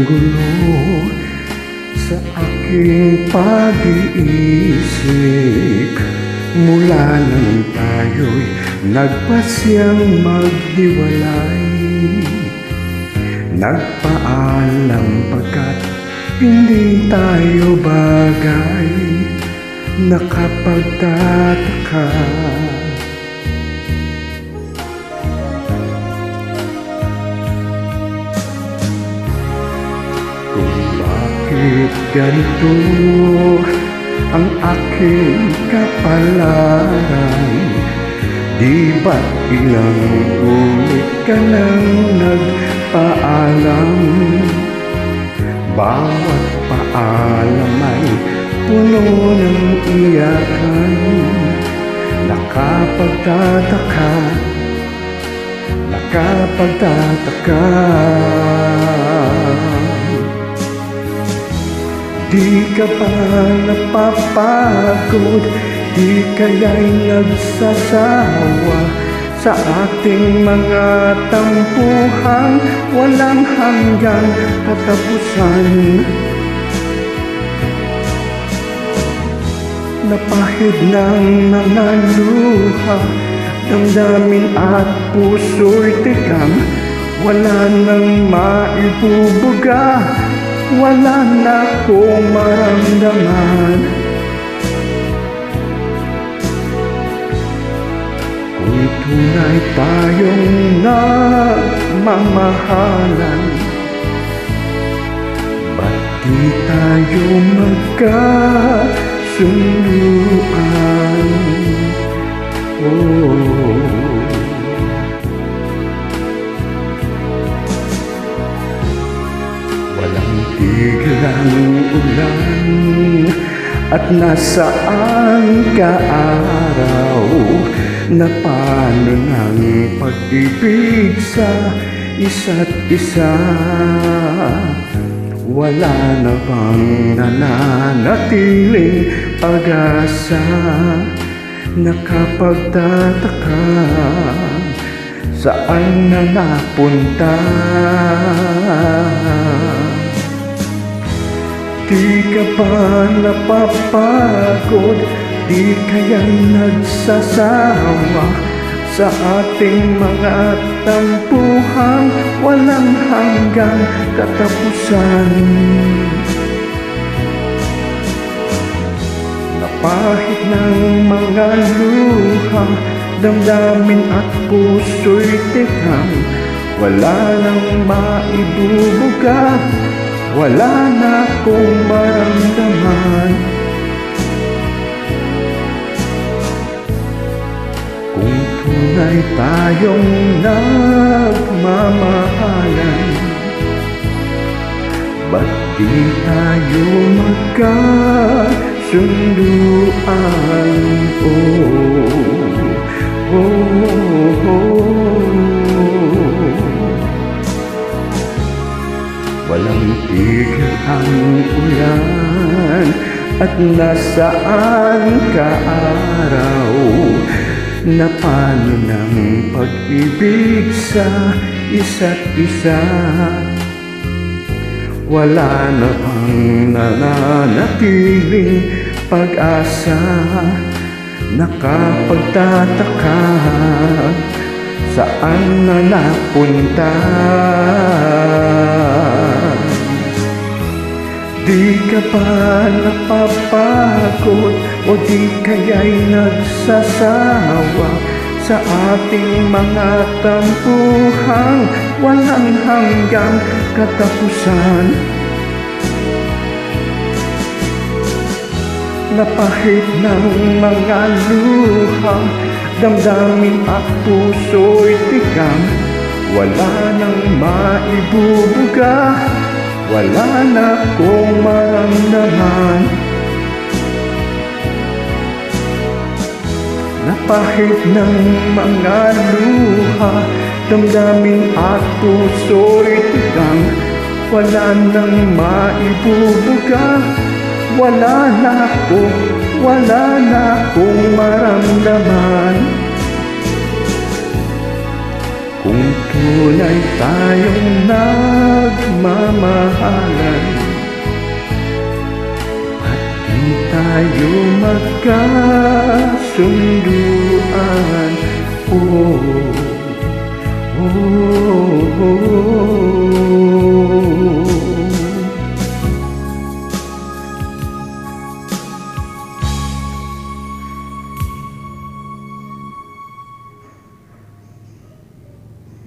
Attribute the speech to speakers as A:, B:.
A: gulo sa aking pag-iisip. Mula nang tayo'y nagpasyang maghiwalay, nagpaalam pagkat hindi tayo bagay. Nakapagtataka kung bakit ganito ang aking kapalaran. Di ba't ilang ulit ka nang nagpaalam? Bawat paalam ay puno ng iyakan. Nakapagtataka Di ka ba napapagod? Di kaya'y nagsasawa sa ating mga tampuhan walang hanggang katapusan? Napahid ng mga luha, damdamin at puso'y tikang wala nang maibubuga, wala na akong maramdaman. Kung tunay tayong nagmamahalan, ba't di tayo magkasunduan? Walang tigil ang ulan at nasaan ka araw? Na paano ng pag-ibig sa isa't isa? Wala na bang nananatiling pag-asa? Nakapagtataka, saan na napunta? Di ka ba napapagod? Di kaya'y nagsasawa sa ating mga tampuhan walang hanggang katapusan? Napahid ng mga luha, damdamin at puso'y tikang wala nang maibubuga, wala na akong maramdaman. Kung tunay tayong nagmamahalan, ba't di tayo magkasunduan? Walang tigil ang ulan at nasaan ka araw? Na paano ng pag-ibig sa isa't isa? Wala na bang nananatiling pag-asa? Nakapagtataka, saan na napunta? Di ka ba napapagod o di kaya'y nagsasawa sa ating mga tampuhan walang hanggang katapusan? Napahid ng mga luha, damdamin at puso'y tikang wala nang maibubuga, wala na akong maramdaman. Napahid ng mga luha, damdamin at puso'y tikang wala nang maibubuga, wala na akong maramdaman. Kung tunay tayong nagmamahalan at di tayo magkasunduan. Oh, oh, oh, oh.